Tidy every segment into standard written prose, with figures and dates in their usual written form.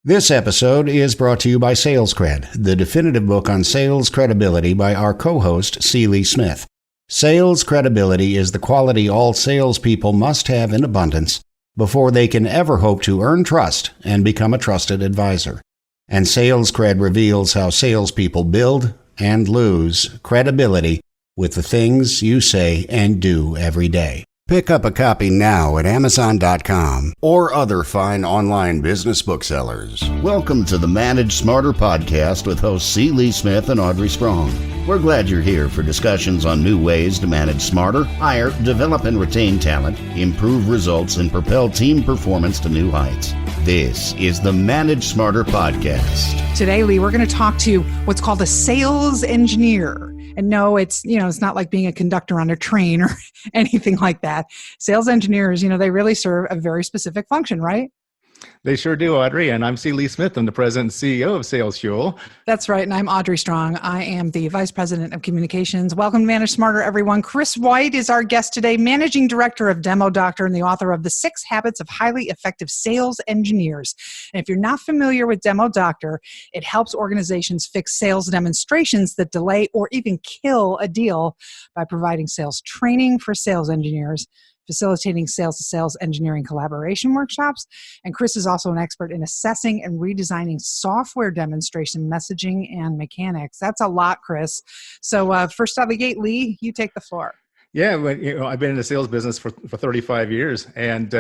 This episode is brought to you by Sales Cred, the definitive book on sales credibility by our co-host, C. Lee Smith. Sales credibility is the quality all salespeople must have in abundance before they can ever hope to earn trust and become a trusted advisor. And Sales Cred reveals how salespeople build and lose credibility with the things you say and do every day. Pick up a copy now at Amazon.com or other fine online business booksellers. Welcome to the Manage Smarter podcast with hosts C. Lee Smith and Audrey Strong. We're glad you're here for discussions on new ways to manage smarter, hire, develop and retain talent, improve results, and propel team performance to new heights. This is the Manage Smarter podcast. Today, Lee, we're going to talk to what's called a sales engineer. And no, it's not like being a conductor on a train or anything like that. Sales engineers, they really serve a very specific function, right? They sure do, Audrey. And I'm C. Lee Smith. I'm the president and CEO of Sales Fuel. That's right. And I'm Audrey Strong. I am the vice president of communications. Welcome to Manage Smarter, everyone. Chris White is our guest today, managing director of DemoDoctor and the author of The 6 Habits of Highly Effective Sales Engineers. And if you're not familiar with DemoDoctor, it helps organizations fix sales demonstrations that delay or even kill a deal by providing sales training for sales engineers, facilitating sales-to-sales engineering collaboration workshops. And Chris is also an expert in assessing and redesigning software demonstration messaging and mechanics. That's a lot, Chris. So first out of the gate, Lee, you take the floor. Yeah, well, I've been in the sales business for 35 years. And,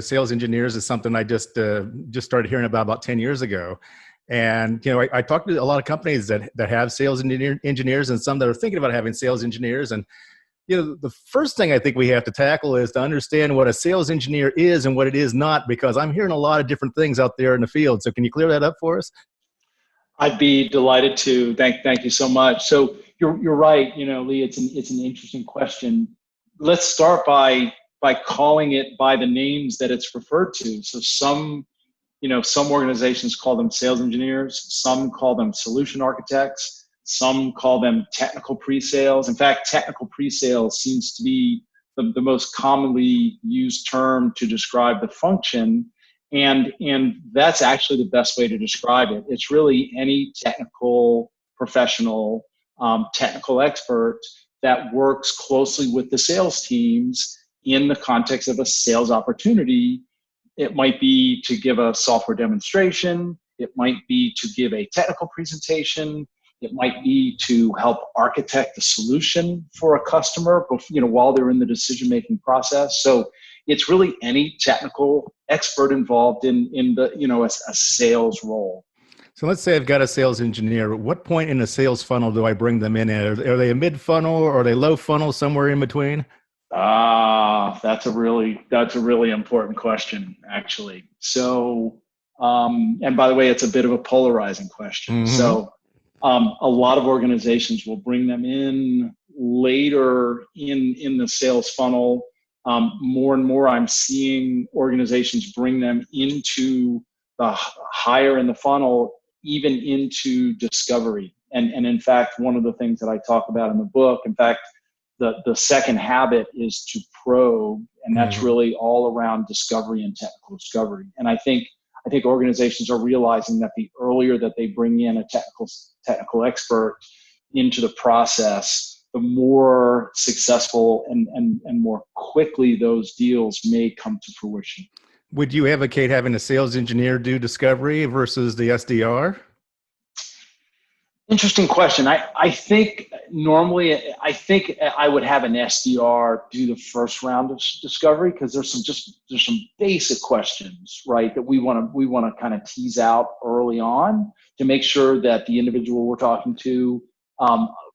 sales engineers is something I just started hearing about 10 years ago. And, I talked to a lot of companies that have sales engineers and some that are thinking about having sales engineers. And the first thing I think we have to tackle is to understand what a sales engineer is and what it is not, because I'm hearing a lot of different things out there in the field. So can you clear that up for us? I'd be delighted to. Thank you so much. So you're right, Lee. It's an interesting question. Let's start by calling it by the names that it's referred to. So some organizations call them sales engineers. Some call them solution architects. Some call them technical pre-sales. In fact, technical pre-sales seems to be the most commonly used term to describe the function. And that's actually the best way to describe it. It's really any technical professional, technical expert that works closely with the sales teams in the context of a sales opportunity. It might be to give a software demonstration. It might be to give a technical presentation. It might be to help architect the solution for a customer, while they're in the decision-making process. So it's really any technical expert involved in a sales role. So let's say I've got a sales engineer. At what point in the sales funnel do I bring them in? Are they a mid-funnel or are they low funnel, somewhere in between? That's a really important question, actually. So, and by the way, it's a bit of a polarizing question. Mm-hmm. So, a lot of organizations will bring them in later in the sales funnel. More and more, I'm seeing organizations bring them into the higher in the funnel, even into discovery. And in fact, one of the things that I talk about in the book, in fact, the second habit is to probe, and that's really all around discovery and technical discovery. And I think organizations are realizing that the earlier that they bring in a technical expert into the process, the more successful and more quickly those deals may come to fruition. Would you advocate having a sales engineer do discovery versus the SDR? Interesting question. I think normally I would have an SDR do the first round of discovery, because there's some basic questions, right, that we want to kind of tease out early on to make sure that the individual we're talking to,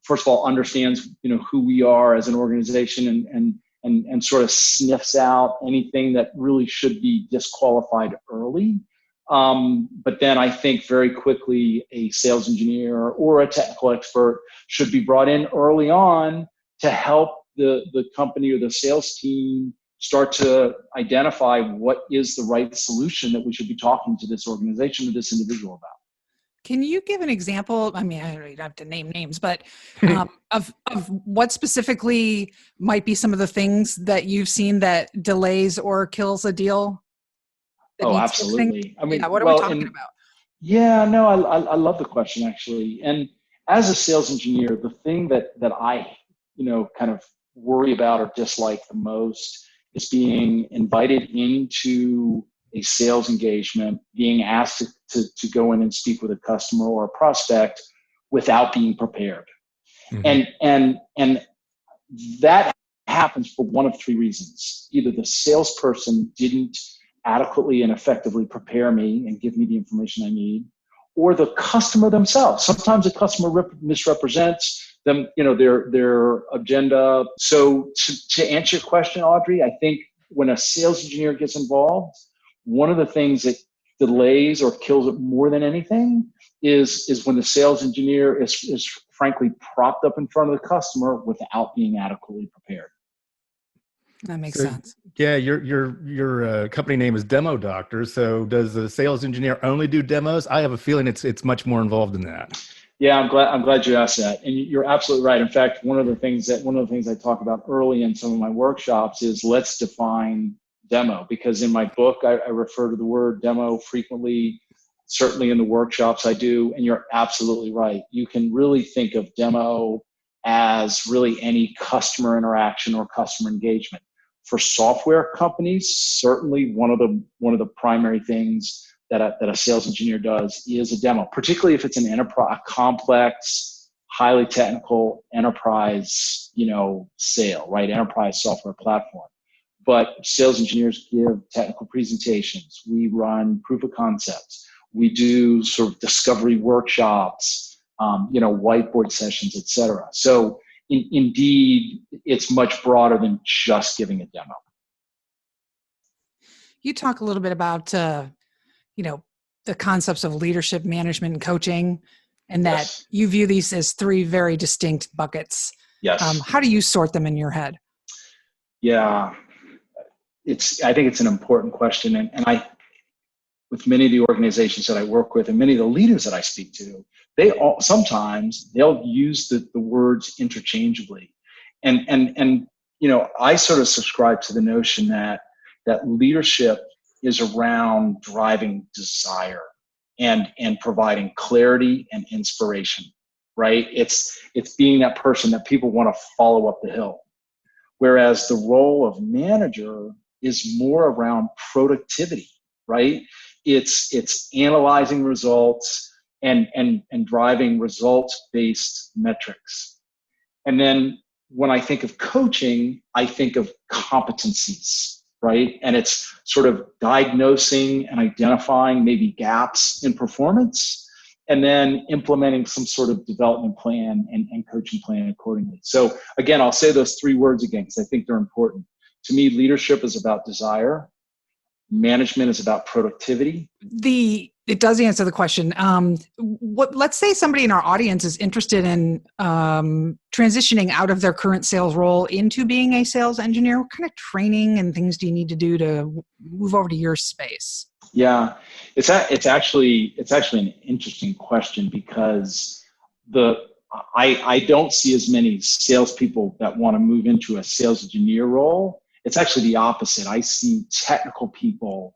first of all, understands who we are as an organization and sort of sniffs out anything that really should be disqualified early. But then I think very quickly a sales engineer or a technical expert should be brought in early on to help the company or the sales team start to identify what is the right solution that we should be talking to this organization or this individual about. Can you give an example? I mean, I don't have to name names, but of what specifically might be some of the things that you've seen that delays or kills a deal? Oh, absolutely. I mean, what are we talking about? Yeah, no, I love the question actually. And as a sales engineer, the thing that I, kind of worry about or dislike the most is being invited into a sales engagement, being asked to go in and speak with a customer or a prospect without being prepared. Mm-hmm. And that happens for one of three reasons. Either the salesperson didn't adequately and effectively prepare me and give me the information I need, or the customer themselves. Sometimes a customer misrepresents them, their agenda. So to answer your question, Audrey, I think when a sales engineer gets involved, one of the things that delays or kills it more than anything is when the sales engineer is frankly propped up in front of the customer without being adequately prepared. That makes sense. Yeah, your company name is DemoDoctor. So does the sales engineer only do demos? I have a feeling it's much more involved than that. Yeah, I'm glad you asked that, and you're absolutely right. In fact, one of the things I talk about early in some of my workshops is let's define demo, because in my book I refer to the word demo frequently. Certainly in the workshops I do, and you're absolutely right. You can really think of demo as really any customer interaction or customer engagement. For software companies, certainly one of the primary things that a sales engineer does is a demo, particularly if it's an enterprise, a complex, highly technical enterprise, sale, right? Enterprise software platform. But sales engineers give technical presentations. We run proof of concepts. We do sort of discovery workshops, whiteboard sessions, et cetera. So indeed, it's much broader than just giving a demo. You talk a little bit about, the concepts of leadership, management, and coaching, and that Yes. you view these as three very distinct buckets. Yes. How do you sort them in your head? Yeah, I think it's an important question. And with many of the organizations that I work with and many of the leaders that I speak to, sometimes they'll use the words interchangeably. And I sort of subscribe to the notion that leadership is around driving desire and providing clarity and inspiration, right? It's being that person that people want to follow up the hill. Whereas the role of manager is more around productivity, right? It's analyzing results and driving results-based metrics. And then when I think of coaching, I think of competencies, right? And it's sort of diagnosing and identifying maybe gaps in performance, and then implementing some sort of development plan and coaching plan accordingly. So again, I'll say those three words again, because I think they're important. To me, leadership is about desire. Management is about productivity. It does answer the question. Let's say somebody in our audience is interested in transitioning out of their current sales role into being a sales engineer. What kind of training and things do you need to do to move over to your space? Yeah, it's actually an interesting question, because I don't see as many salespeople that want to move into a sales engineer role. It's actually the opposite. I see technical people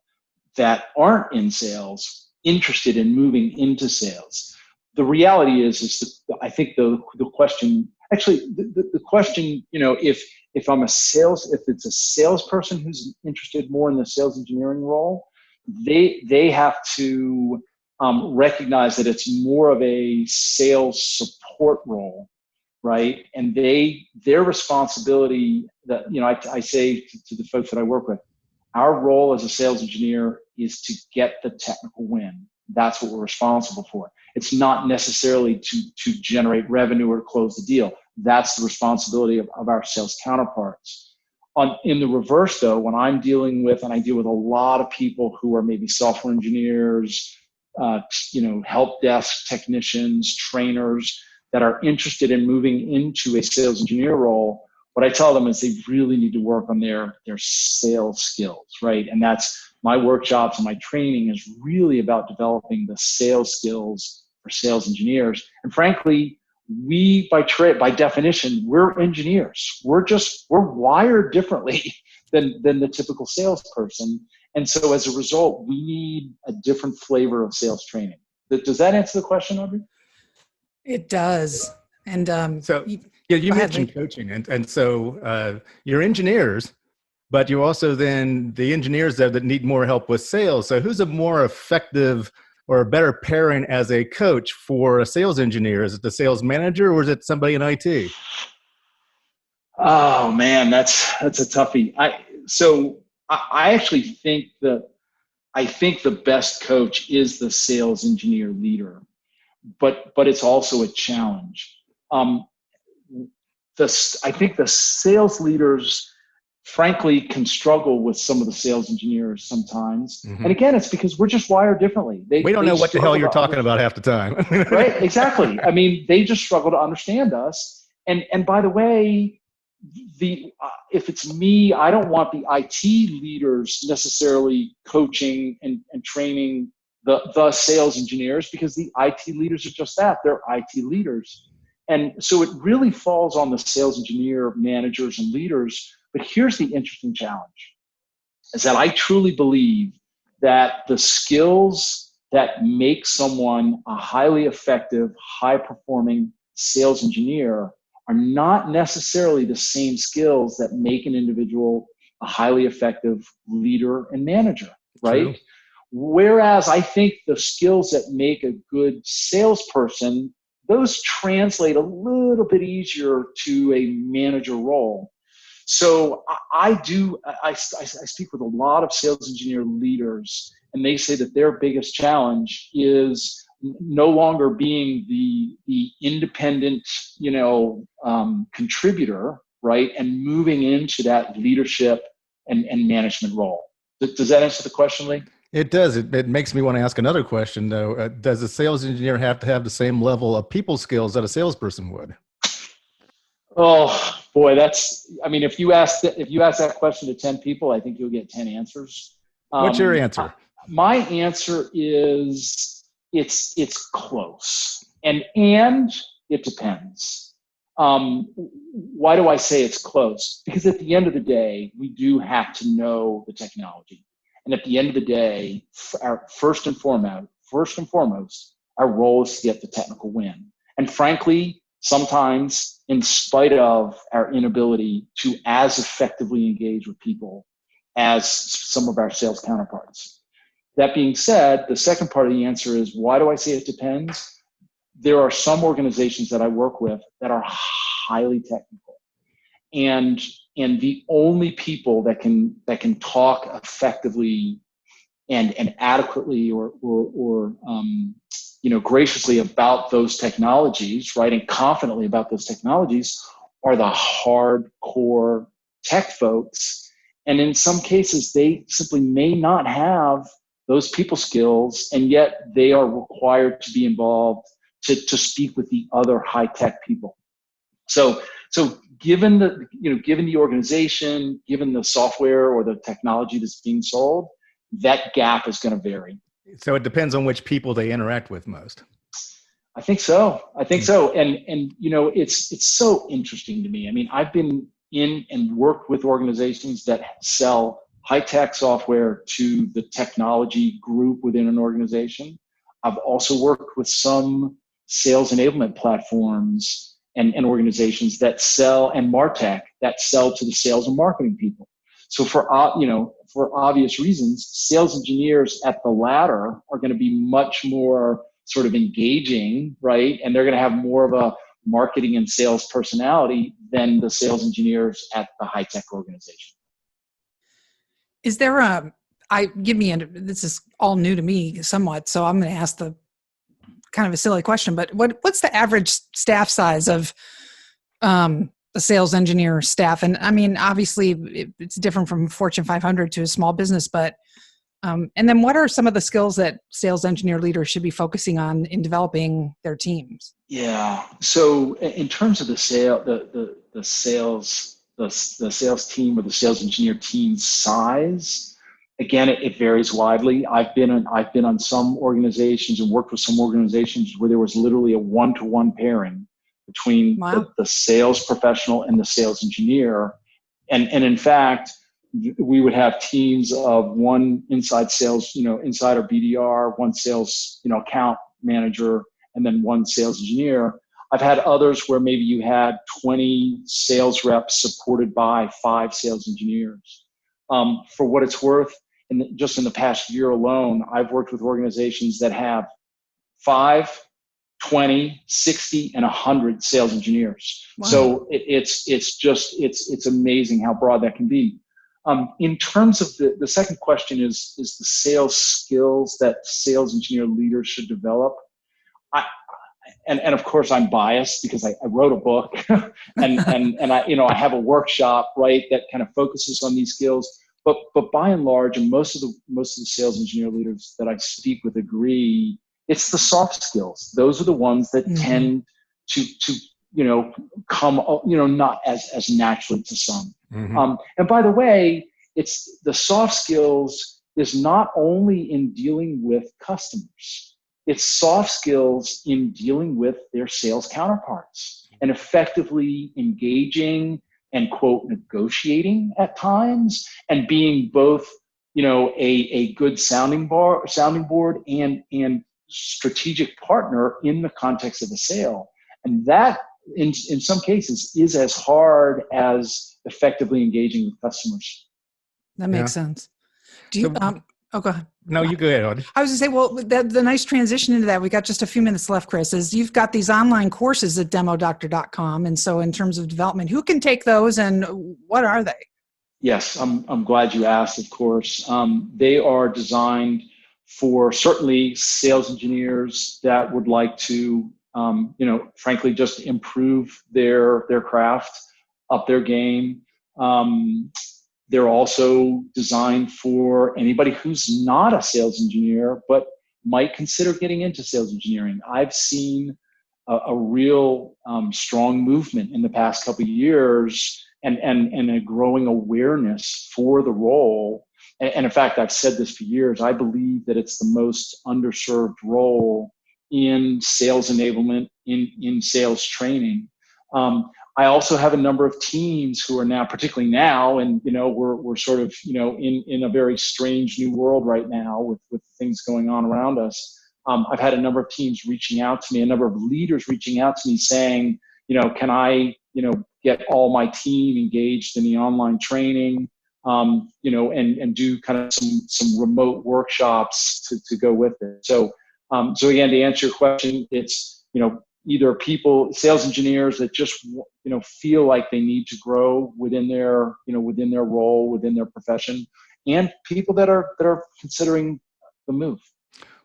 that aren't in sales interested in moving into sales. The reality is that I think the question, if it's a salesperson who's interested more in the sales engineering role, they have to recognize that it's more of a sales support role, right? And their responsibility that, I say to the folks that I work with, our role as a sales engineer is to get the technical win. That's what we're responsible for. It's not necessarily to generate revenue or close the deal. That's the responsibility of our sales counterparts. In the reverse, though, when I'm dealing with, and I deal with a lot of people who are maybe software engineers, help desk technicians, trainers that are interested in moving into a sales engineer role, what I tell them is they really need to work on their sales skills, right? And that's my workshops and my training is really about developing the sales skills for sales engineers. And frankly, we by definition, we're engineers. We're wired differently than the typical salesperson. And so as a result, we need a different flavor of sales training. Does that answer the question, Audrey? It does. And So yeah, you mentioned coaching, and so you're engineers, but you also then the engineers that need more help with sales. So who's a more effective or a better pairing as a coach for a sales engineer? Is it the sales manager or is it somebody in IT? Oh man, that's a toughie. I actually think the best coach is the sales engineer leader, but it's also a challenge. I think the sales leaders, frankly, can struggle with some of the sales engineers sometimes. Mm-hmm. And again, it's because we're just wired differently. We don't know what the hell you're talking about half the time. Right? Exactly. I mean, they just struggle to understand us. And by the way, if it's me, I don't want the IT leaders necessarily coaching and training the sales engineers, because the IT leaders are just that. They're IT leaders. And so it really falls on the sales engineer managers and leaders. But here's the interesting challenge, is that I truly believe that the skills that make someone a highly effective, high-performing sales engineer are not necessarily the same skills that make an individual a highly effective leader and manager, right? True. Whereas I think the skills that make a good salesperson, those translate a little bit easier to a manager role. So I speak with a lot of sales engineer leaders, and they say that their biggest challenge is no longer being the independent, contributor, right, and moving into that leadership and management role. Does that answer the question, Lee? It does. It makes me want to ask another question, though. Does a sales engineer have to have the same level of people skills that a salesperson would? Oh boy, if you ask that question to 10 people, I think you'll get 10 answers. What's your answer? My answer is it's close, and it depends. Why do I say it's close? Because at the end of the day, we do have to know the technology. And at the end of the day, first and foremost, our role is to get the technical win. And frankly, sometimes in spite of our inability to as effectively engage with people as some of our sales counterparts. That being said, the second part of the answer is, why do I say it depends? There are some organizations that I work with that are highly technical. And the only people that can talk effectively and adequately or graciously about those technologies, right, and confidently about those technologies are the hardcore tech folks. And in some cases, they simply may not have those people skills, and yet they are required to be involved to speak with the other high tech people. So given the organization, given the software or the technology that's being sold, that gap is going to vary. So it depends on which people they interact with most. I think so. And it's so interesting to me. I mean, I've been in and worked with organizations that sell high-tech software to the technology group within an organization. I've also worked with some sales enablement platforms and organizations that sell, and MarTech that sell to the sales and marketing people. So for obvious reasons, sales engineers at the latter are going to be much more sort of engaging, right? And they're going to have more of a marketing and sales personality than the sales engineers at the high-tech organization. Is there this is all new to me somewhat, so I'm going to ask the kind of a silly question, but what's the average staff size of a sales engineer staff? And I mean, obviously it's different from Fortune 500 to a small business, but and then what are some of the skills that sales engineer leaders should be focusing on in developing their teams? Yeah. So in terms of the sales team or the sales engineer team size, again, it varies widely. I've been on some organizations and worked with some organizations where there was literally a one-to-one pairing between the sales professional and the sales engineer. And in fact, we would have teams of one inside sales, inside our BDR, one sales, account manager and then one sales engineer. I've had others where maybe you had 20 sales reps supported by 5 sales engineers. For what it's worth, just in the past year alone, I've worked with organizations that have 5, 20, 60, and 100 sales engineers. Wow. So it's amazing how broad that can be. In terms of the second question is the sales skills that sales engineer leaders should develop. And of course I'm biased because I wrote a book and I have a workshop, right, that kind of focuses on these skills. But by and large, and most of the sales engineer leaders that I speak with agree, it's the soft skills. Those are the ones that tend to come, not as naturally to some. And by the way, it's the soft skills is not only in dealing with customers. It's soft skills in dealing with their sales counterparts and effectively engaging and quote negotiating at times and being both, a good sounding board and strategic partner in the context of a sale. And that in some cases is as hard as effectively engaging with customers. That makes sense. Do you, go ahead. No, you go ahead, Audrey. I was going to say, well, the nice transition into that, we got just a few minutes left, Chris, is you've got these online courses at DemoDoctor.com. And so in terms of development, who can take those and what are they? Yes, I'm glad you asked, of course. They are designed for certainly sales engineers that would like to, frankly, just improve their craft, up their game. They're also designed for anybody who's not a sales engineer, but might consider getting into sales engineering. I've seen a real strong movement in the past couple of years and a growing awareness for the role. And in fact, I've said this for years, I believe that it's the most underserved role in sales enablement, in sales training. I also have a number of teams who are now, particularly now, and we're sort of in a very strange new world right now with things going on around us. I've had a number of teams reaching out to me, a number of leaders reaching out to me saying, can I get all my team engaged in the online training, and do kind of some remote workshops to go with it. So again, to answer your question, it's either sales engineers that just feel like they need to grow within their role, within their profession, and people that are considering the move.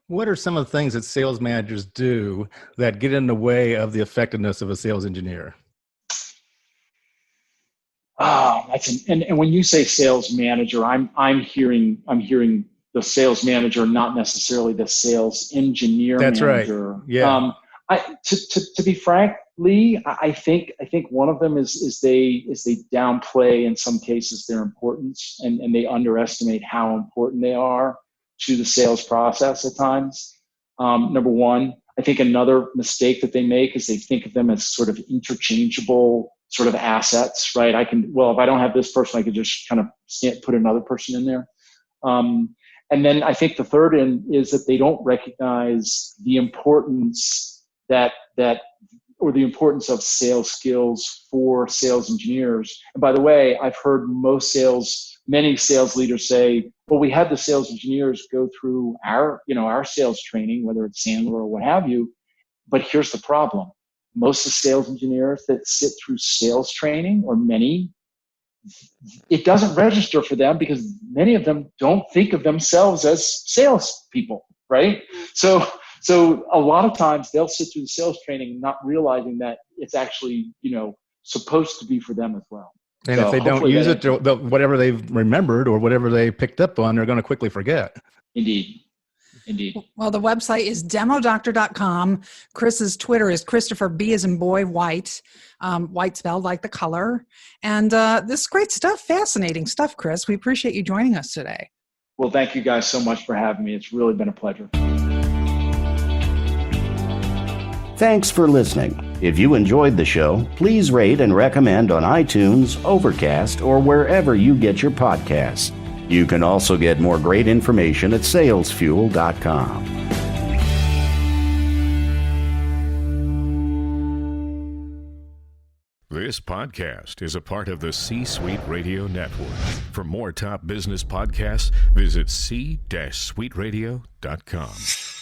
What are some of the things that sales managers do that get in the way of the effectiveness of a sales engineer? And when you say sales manager, I'm hearing the sales manager, not necessarily the sales engineer. That's manager. Right. Yeah. To be frank, Lee, I think one of them is they downplay in some cases their importance and they underestimate how important they are to the sales process at times. Number one, I think another mistake that they make is they think of them as sort of interchangeable sort of assets, right? If I don't have this person, I could just kind of put another person in there. And then I think the third is that they don't recognize the importance or the importance of sales skills for sales engineers. And by the way, I've heard many sales leaders say, well, we had the sales engineers go through our sales training, whether it's Sandler or what have you. But here's the problem. Most of the sales engineers that sit through sales training, or many, it doesn't register for them because many of them don't think of themselves as sales people, right? So a lot of times they'll sit through the sales training not realizing that it's actually, supposed to be for them as well. And if they don't use it, whatever they've remembered or whatever they picked up on, they're going to quickly forget. Indeed. Well, the website is demodoctor.com. Chris's Twitter is Christopher B as in boy White, white spelled like the color. And this is great stuff, fascinating stuff, Chris. We appreciate you joining us today. Well, thank you guys so much for having me. It's really been a pleasure. Thanks for listening. If you enjoyed the show, please rate and recommend on iTunes, Overcast, or wherever you get your podcasts. You can also get more great information at salesfuel.com. This podcast is a part of the C-Suite Radio Network. For more top business podcasts, visit c-suiteradio.com.